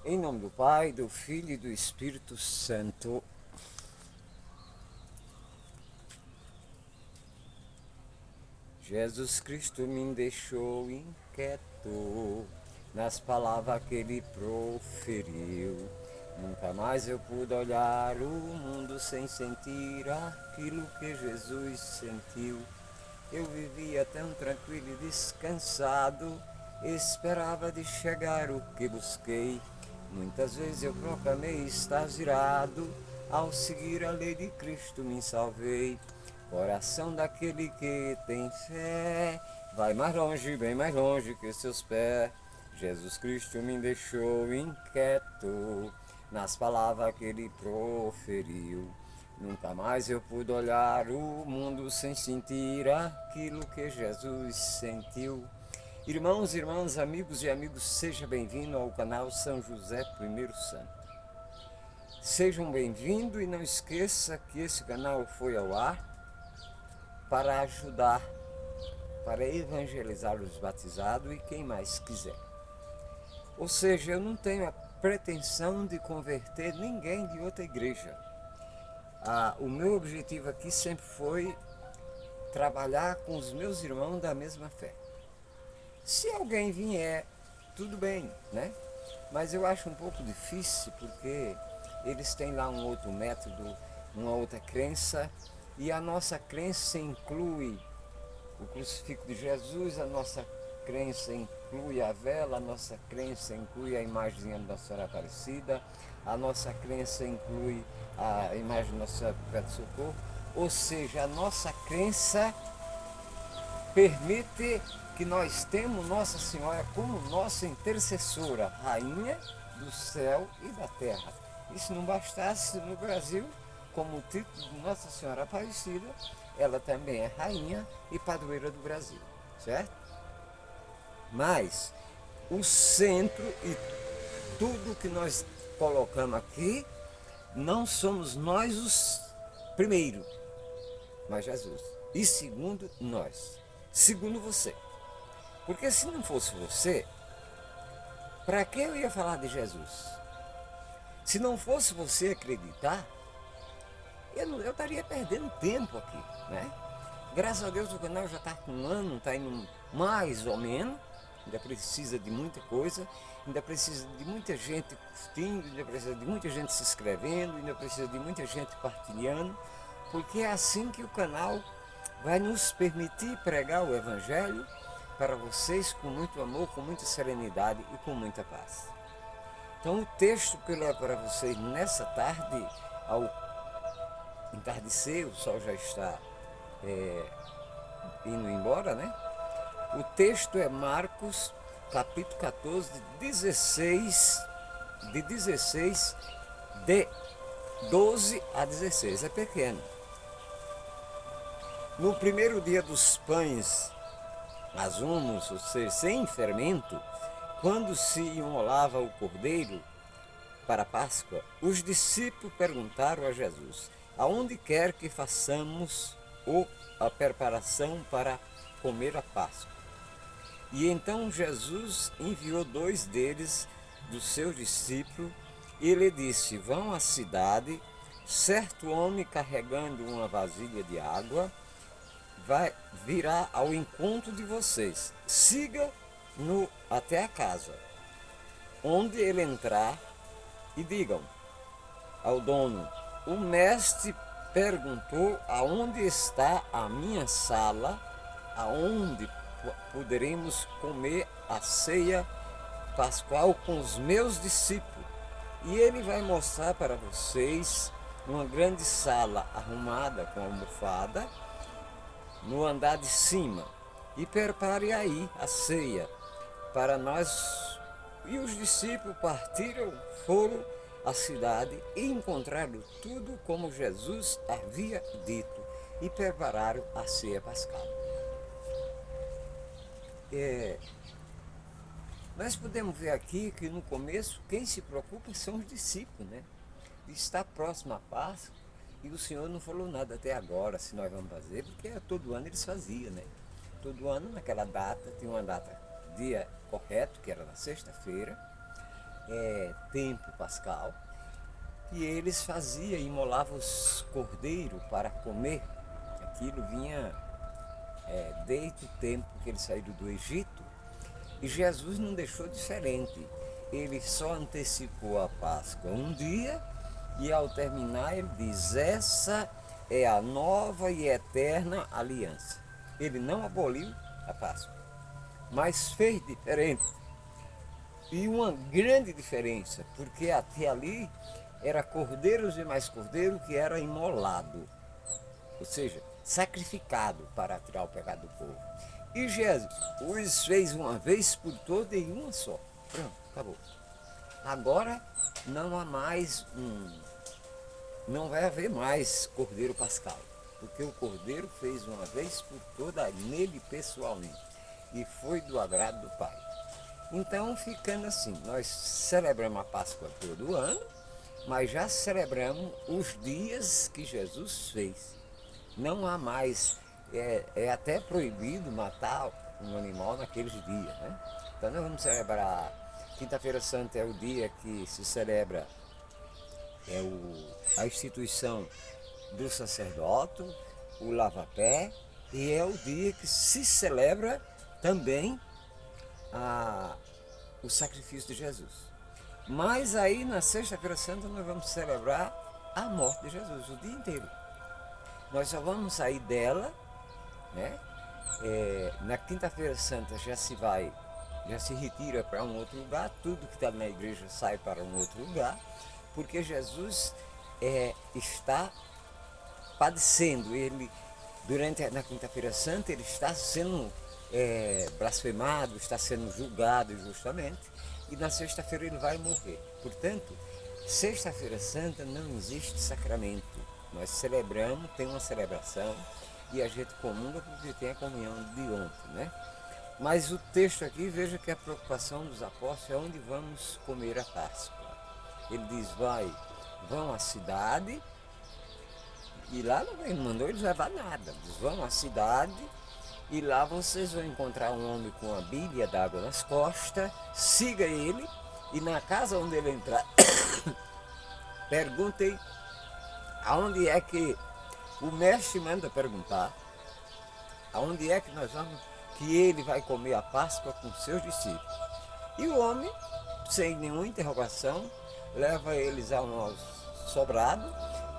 Em nome do Pai, do Filho e do Espírito Santo. Jesus Cristo me deixou inquieto nas palavras que ele proferiu. Nunca mais eu pude olhar o mundo sem sentir aquilo que Jesus sentiu. Eu vivia tão tranquilo e descansado, esperava de chegar o que busquei. Muitas vezes eu proclamei estar zirado, ao seguir a lei de Cristo me salvei. Coração daquele que tem fé, vai mais longe, bem mais longe que seus pés. Jesus Cristo me deixou inquieto nas palavras que ele proferiu. Nunca mais eu pude olhar o mundo sem sentir aquilo que Jesus sentiu. Irmãos, irmãs, amigos e amigos, seja bem-vindo ao canal São José I Santo. Sejam bem-vindos e não esqueça que esse canal foi ao ar para ajudar, para evangelizar os batizados e quem mais quiser. Ou seja, eu não tenho a pretensão de converter ninguém de outra igreja. O meu objetivo aqui sempre foi trabalhar com os meus irmãos da mesma fé. Se alguém vier, tudo bem, né? Mas eu acho um pouco difícil porque eles têm lá um outro método, uma outra crença, e a nossa crença inclui o crucifixo de Jesus, a nossa crença inclui a vela, a nossa crença inclui a imagem da Nossa Senhora Aparecida, a nossa crença inclui a imagem da Nossa Senhora Perpétua Socorro, ou seja, a nossa crença permite que nós temos Nossa Senhora como nossa intercessora, rainha do céu e da terra. E se não bastasse, no Brasil, como o título de Nossa Senhora Aparecida, ela também é rainha e padroeira do Brasil, certo? Mas o centro e tudo que nós colocamos aqui, não somos nós os primeiro, mas Jesus. E segundo, nós. Segundo você. Porque se não fosse você, para que eu ia falar de Jesus? Se não fosse você acreditar, eu estaria perdendo tempo aqui, né? Graças a Deus o canal já está com um ano, está indo mais ou menos, ainda precisa de muita coisa, ainda precisa de muita gente curtindo, ainda precisa de muita gente se inscrevendo, ainda precisa de muita gente partilhando, porque é assim que o canal vai nos permitir pregar o Evangelho para vocês com muito amor, com muita serenidade e com muita paz. Então o texto que eu levo para vocês nessa tarde, ao entardecer, o sol já está indo embora, né? O texto é Marcos, capítulo 14, de 12 a 16, é pequeno. No primeiro dia dos pães asumos, ou seja, sem fermento, quando se imolava o cordeiro para a Páscoa, os discípulos perguntaram a Jesus: aonde quer que façamos a preparação para comer a Páscoa? E então Jesus enviou 2 deles, dos seus discípulos, e ele disse: vão à cidade, certo homem carregando uma vasilha de água virá ao encontro de vocês. Siga-no até a casa. Onde ele entrar, e digam ao dono: o mestre perguntou aonde está a minha sala, aonde poderemos comer a ceia pascual com os meus discípulos. E ele vai mostrar para vocês uma grande sala arrumada com almofada no andar de cima, e prepare aí a ceia para nós. E os discípulos partiram, foram à cidade e encontraram tudo como Jesus havia dito e prepararam a ceia pascal. Nós podemos ver aqui que no começo quem se preocupa são os discípulos, né? Está próximo à Páscoa e o Senhor não falou nada até agora se nós vamos fazer, porque todo ano eles faziam, né? Todo ano naquela data, tinha uma data, dia correto, que era na sexta-feira, tempo pascal, e eles faziam, imolavam os cordeiros para comer. Aquilo vinha desde o tempo que eles saíram do Egito, e Jesus não deixou diferente. Ele só antecipou a Páscoa um dia, e ao terminar ele diz: essa é a nova e eterna aliança. Ele não aboliu a Páscoa, mas fez diferente. E uma grande diferença, porque até ali era cordeiros e mais cordeiro que era imolado, ou seja, sacrificado para tirar o pecado do povo. E Jesus fez uma vez por todas em uma só. Pronto, acabou. Agora não há mais não vai haver mais cordeiro pascal, porque o cordeiro fez uma vez por toda nele pessoalmente, e foi do agrado do Pai. Então, ficando assim, nós celebramos a Páscoa todo ano, mas já celebramos os dias que Jesus fez. Não há mais, é até proibido matar um animal naqueles dias, né? Então nós vamos celebrar, Quinta-feira Santa é o dia que se celebra a instituição do sacerdote, o lava-pé, e é o dia que se celebra também o sacrifício de Jesus. Mas aí na Sexta-feira Santa nós vamos celebrar a morte de Jesus o dia inteiro. Nós só vamos sair dela, né? Na Quinta-feira Santa já se retira para um outro lugar, tudo que está na igreja sai para um outro lugar, porque Jesus está padecendo. Ele, na Quinta-feira Santa, ele está sendo blasfemado, está sendo julgado injustamente, e na sexta-feira ele vai morrer. Portanto, Sexta-feira Santa não existe sacramento. Nós celebramos, tem uma celebração, e a gente comunga porque tem a comunhão de ontem, né? Mas o texto aqui, veja que a preocupação dos apóstolos é onde vamos comer a Páscoa. Ele diz: vão à cidade, e lá não mandou eles levar nada. Eles vão à cidade, e lá vocês vão encontrar um homem com uma bilha d'água nas costas, siga ele, e na casa onde ele entrar, perguntem aonde é que o mestre manda perguntar, aonde é que nós vamos, que ele vai comer a Páscoa com seus discípulos. E o homem, sem nenhuma interrogação, leva eles a um sobrado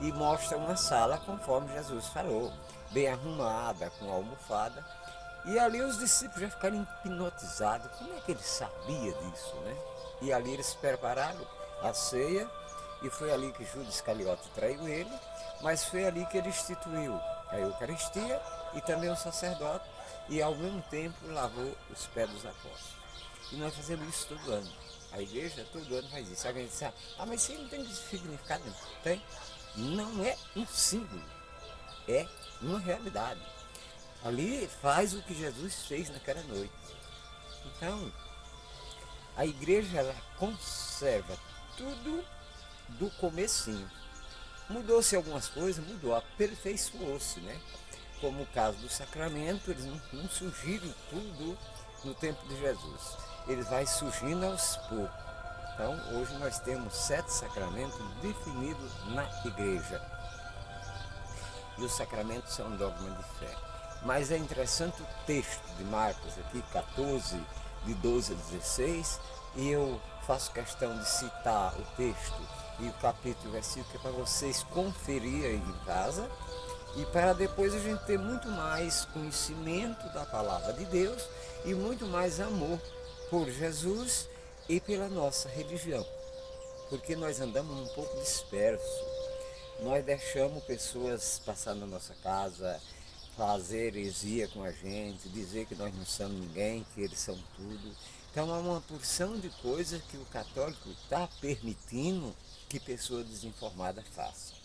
e mostra uma sala conforme Jesus falou, bem arrumada, com almofada. E ali os discípulos já ficaram hipnotizados. Como é que ele sabia disso, né? E ali eles prepararam a ceia, e foi ali que Judas Iscariote traiu ele, mas foi ali que ele instituiu a Eucaristia e também o sacerdote, e ao mesmo tempo lavou os pés dos apóstolos. E nós fazemos isso todo ano. A igreja todo ano faz isso. Alguém diz: mas isso não tem significado? Não tem. Não é um símbolo, é uma realidade. Ali faz o que Jesus fez naquela noite. Então, a igreja ela conserva tudo do comecinho. Mudou-se algumas coisas, mudou, aperfeiçoou-se, né? Como o caso do sacramento, eles não surgiram tudo no tempo de Jesus. Eles vai surgindo aos poucos. Então, hoje nós temos 7 sacramentos definidos na igreja. E os sacramentos são um dogma de fé. Mas é interessante o texto de Marcos, aqui 14, de 12 a 16, e eu faço questão de citar o texto e o capítulo e o versículo, que é para vocês conferirem em casa, e para depois a gente ter muito mais conhecimento da palavra de Deus e muito mais amor por Jesus e pela nossa religião. Porque nós andamos um pouco dispersos. Nós deixamos pessoas passar na nossa casa, fazer heresia com a gente, dizer que nós não somos ninguém, que eles são tudo. Então há uma porção de coisas que o católico está permitindo que pessoas desinformadas façam.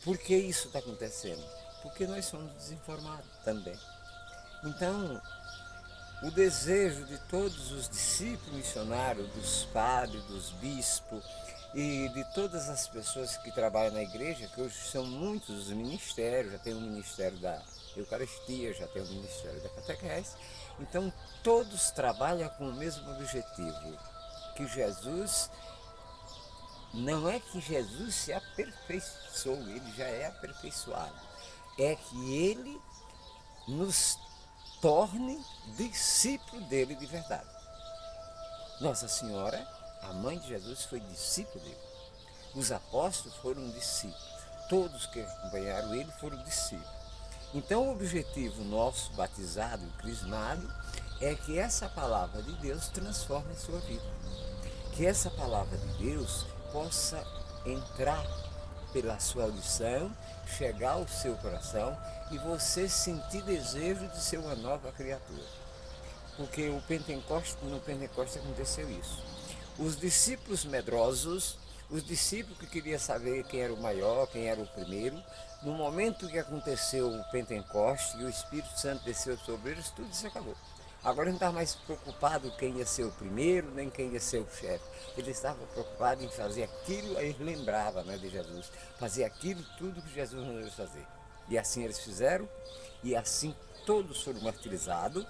Por que isso está acontecendo? Porque nós somos desinformados também. Então, o desejo de todos os discípulos missionários, dos padres, dos bispos e de todas as pessoas que trabalham na igreja, que hoje são muitos os ministérios, já tem o ministério da Eucaristia, já tem o ministério da catequese, então todos trabalham com o mesmo objetivo, que Jesus não é que Jesus se aperfeiçoou, ele já é aperfeiçoado. É que ele nos torne discípulo dele de verdade. Nossa Senhora, a mãe de Jesus, foi discípula dele. Os apóstolos foram discípulos. Todos que acompanharam ele foram discípulos. Então o objetivo nosso, batizado e crismado, é que essa palavra de Deus transforme a sua vida. Que essa palavra de Deus possa entrar pela sua audição, chegar ao seu coração e você sentir desejo de ser uma nova criatura. Porque no Pentecostes aconteceu isso. Os discípulos medrosos, os discípulos que queriam saber quem era o maior, quem era o primeiro, no momento que aconteceu o Pentecostes e o Espírito Santo desceu sobre eles, tudo se acabou. Agora não estava mais preocupado quem ia ser o primeiro, nem quem ia ser o chefe. Ele estava preocupado em fazer aquilo, aí ele lembrava, né, de Jesus. Fazer aquilo, tudo que Jesus mandou eles fazer. E assim eles fizeram, e assim todos foram martirizados,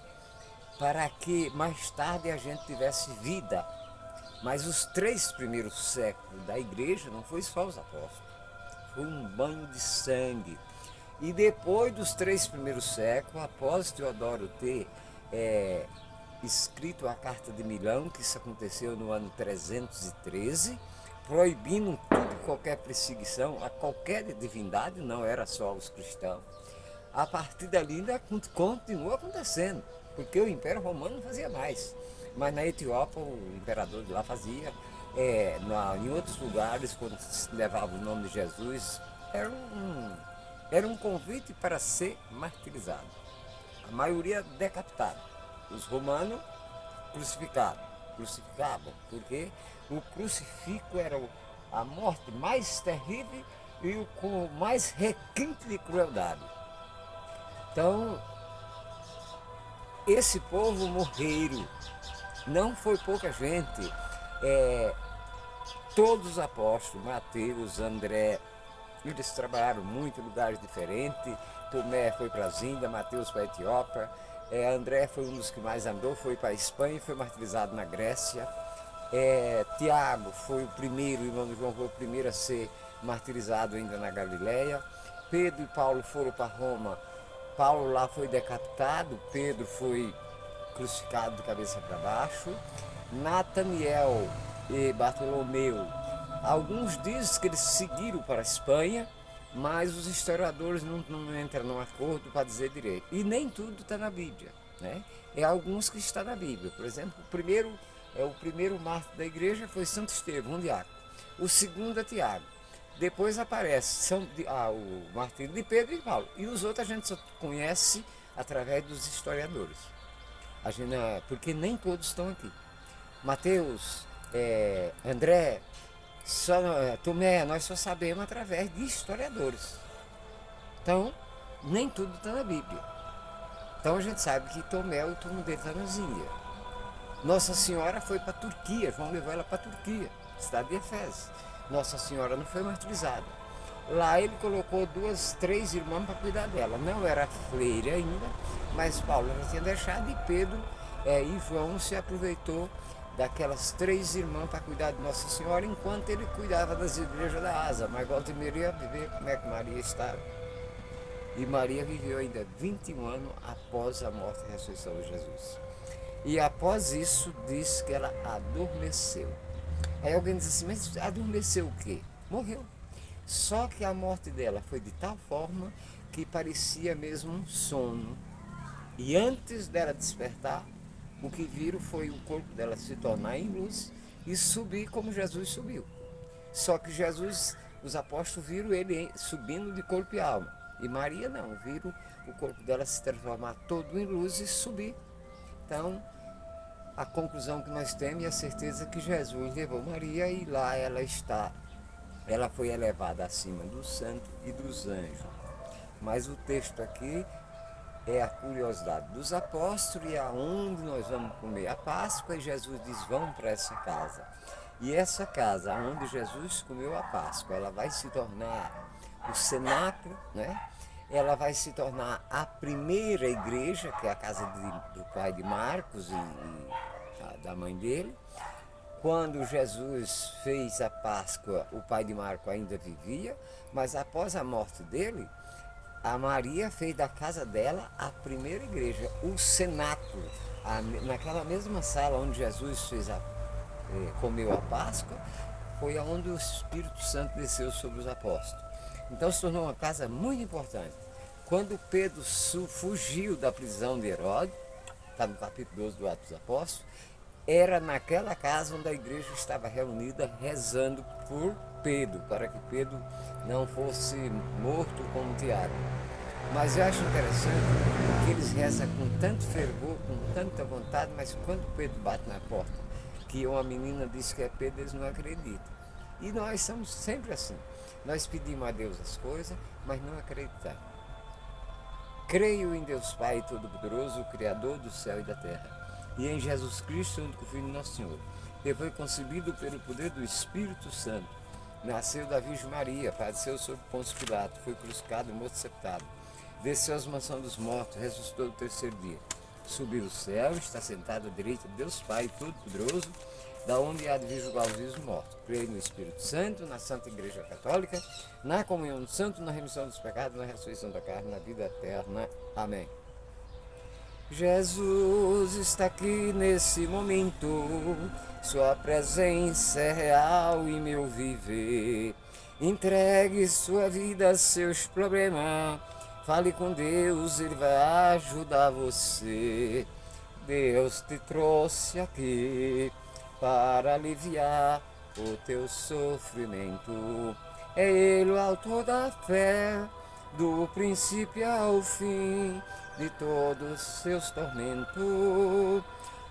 para que mais tarde a gente tivesse vida. Mas os 3 primeiros séculos da igreja não foi só os apóstolos. Foi um banho de sangue. E depois dos 3 primeiros séculos, após Teodoro ter escrito a Carta de Milão, que isso aconteceu no ano 313, proibindo tudo, qualquer perseguição a qualquer divindade, não era só os cristãos. A partir dali ainda continua acontecendo, porque o Império Romano não fazia mais. Mas na Etiópia o imperador de lá fazia, em outros lugares, quando se levava o nome de Jesus, era um convite para ser martirizado. A maioria decapitado. Os romanos crucificavam, porque o crucifixo era a morte mais terrível e com mais requinte de crueldade. Então, esse povo morreram, não foi pouca gente, todos os apóstolos, Mateus, André, eles trabalharam muito em lugares diferentes. Tomé foi para as Índias, Mateus para a Etiópia, André foi um dos que mais andou, foi para a Espanha e foi martirizado na Grécia. Tiago foi o primeiro, o irmão de João foi o primeiro a ser martirizado ainda na Galileia. Pedro e Paulo foram para Roma, Paulo lá foi decapitado, Pedro foi crucificado de cabeça para baixo. Nataniel e Bartolomeu, alguns dizem que eles seguiram para a Espanha, mas os historiadores não entram num acordo para dizer direito. E nem tudo está na Bíblia, né? Alguns que está na Bíblia. Por exemplo, o primeiro mártir da igreja foi Santo Estevão, um diácono. O segundo é Tiago. Depois aparece o martírio de Pedro e Paulo. E os outros a gente só conhece através dos historiadores. Porque nem todos estão aqui. Mateus, André, Tomé, nós só sabemos através de historiadores. Então, nem tudo está na Bíblia. Então a gente sabe que Tomé, o túmulo dele está nas Índias. Nossa Senhora foi para a Turquia, João levou ela para a Turquia, cidade de Efésios. Nossa Senhora não foi martirizada. Lá ele colocou 2, 3 irmãs para cuidar dela. Não era freira ainda, mas Paulo já tinha deixado e Pedro e João se aproveitou daquelas 3 irmãs para cuidar de Nossa Senhora, enquanto ele cuidava das igrejas da Asa. Mas volta e meia ver como é que Maria estava. E Maria viveu ainda 21 anos após a morte e a ressurreição de Jesus. E após isso, diz que ela adormeceu. Aí alguém diz assim, mas adormeceu o quê? Morreu. Só que a morte dela foi de tal forma que parecia mesmo um sono. E antes dela despertar, o que viram foi o corpo dela se tornar em luz e subir como Jesus subiu. Só que Jesus, os apóstolos viram ele subindo de corpo e alma. E Maria não, viram o corpo dela se transformar todo em luz e subir. Então, a conclusão que nós temos é a certeza que Jesus levou Maria e lá ela está. Ela foi elevada acima dos santos e dos anjos. Mas o texto aqui é a curiosidade dos apóstolos e aonde nós vamos comer a Páscoa. E Jesus diz, vão para essa casa. E essa casa onde Jesus comeu a Páscoa, ela vai se tornar o cenáculo, né? Ela vai se tornar a primeira igreja, que é a casa do pai de Marcos e da mãe dele. Quando Jesus fez a Páscoa, o pai de Marco ainda vivia, mas após a morte dele, a Maria fez da casa dela a primeira igreja, o cenáculo. Naquela mesma sala onde Jesus comeu a Páscoa, foi onde o Espírito Santo desceu sobre os apóstolos. Então se tornou uma casa muito importante. Quando Pedro fugiu da prisão de Herodes, está no capítulo 12 do Atos dos Apóstolos, era naquela casa onde a igreja estava reunida rezando por Pedro, para que Pedro não fosse morto como Tiago. Mas eu acho interessante que eles rezam com tanto fervor, com tanta vontade, mas quando Pedro bate na porta, que uma menina diz que é Pedro, eles não acreditam. E nós somos sempre assim. Nós pedimos a Deus as coisas, mas não acreditamos. Creio em Deus Pai Todo-Poderoso, o Criador do céu e da terra, e em Jesus Cristo, o único Filho de nosso Senhor, que foi concebido pelo poder do Espírito Santo, nasceu da Virgem Maria, padeceu sob Pôncio Pilato, foi crucificado e morto sepultado, desceu às mansões dos mortos, ressuscitou no terceiro dia, subiu ao céu, está sentado à direita de Deus Pai Todo-Poderoso, da onde há de vir julgar os vivos e os mortos. Creio no Espírito Santo, na Santa Igreja Católica, na comunhão do Santo, na remissão dos pecados, na ressurreição da carne, na vida eterna. Amém. Jesus está aqui nesse momento, sua presença é real em meu viver. Entregue sua vida, seus problemas, fale com Deus, Ele vai ajudar você. Deus te trouxe aqui para aliviar o teu sofrimento. É Ele o autor da fé, do princípio ao fim de todos os seus tormentos.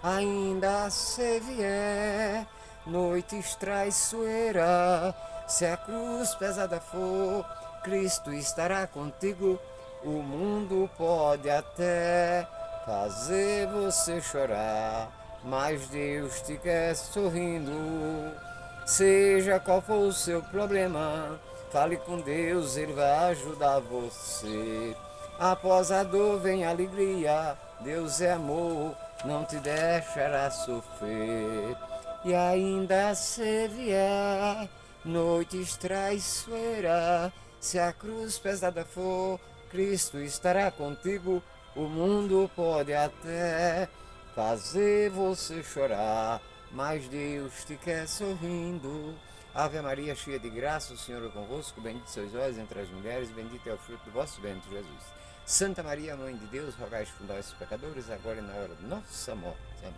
Ainda se vier noites traiçoeiras, se a cruz pesada for, Cristo estará contigo. O mundo pode até fazer você chorar, mas Deus te quer sorrindo. Seja qual for o seu problema, fale com Deus, Ele vai ajudar você. Após a dor vem a alegria, Deus é amor, não te deixará sofrer. E ainda se vier noites traiçoeiras, se a cruz pesada for, Cristo estará contigo. O mundo pode até fazer você chorar, mas Deus te quer sorrindo. Ave Maria, cheia de graça, o Senhor é convosco, bendito sois vós entre as mulheres, bendito é o fruto do vosso ventre, Jesus. Santa Maria, Mãe de Deus, rogai por nós pecadores, agora e na hora de nossa morte. Amém.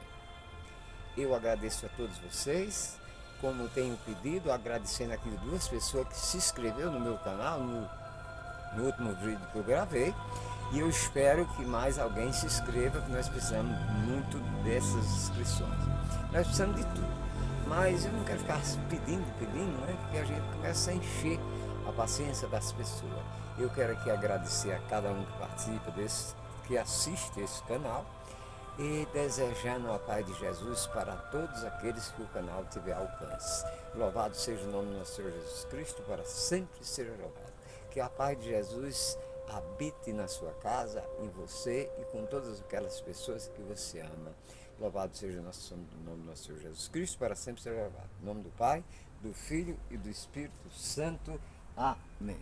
Eu agradeço a todos vocês, como tenho pedido, agradecendo aqui duas pessoas que se inscreveram no meu canal, no último vídeo que eu gravei, e eu espero que mais alguém se inscreva, porque nós precisamos muito dessas inscrições. Nós precisamos de tudo, mas eu não quero ficar pedindo, né? Porque a gente começa a encher a paciência das pessoas. Eu quero aqui agradecer a cada um que participa que assiste esse canal, e desejando a paz de Jesus para todos aqueles que o canal tiver alcance. Louvado seja o nome do nosso Senhor Jesus Cristo, para sempre ser louvado. Que a paz de Jesus habite na sua casa, em você e com todas aquelas pessoas que você ama. Louvado seja o nome do nosso Senhor Jesus Cristo, para sempre ser louvado. Em nome do Pai, do Filho e do Espírito Santo. Amém.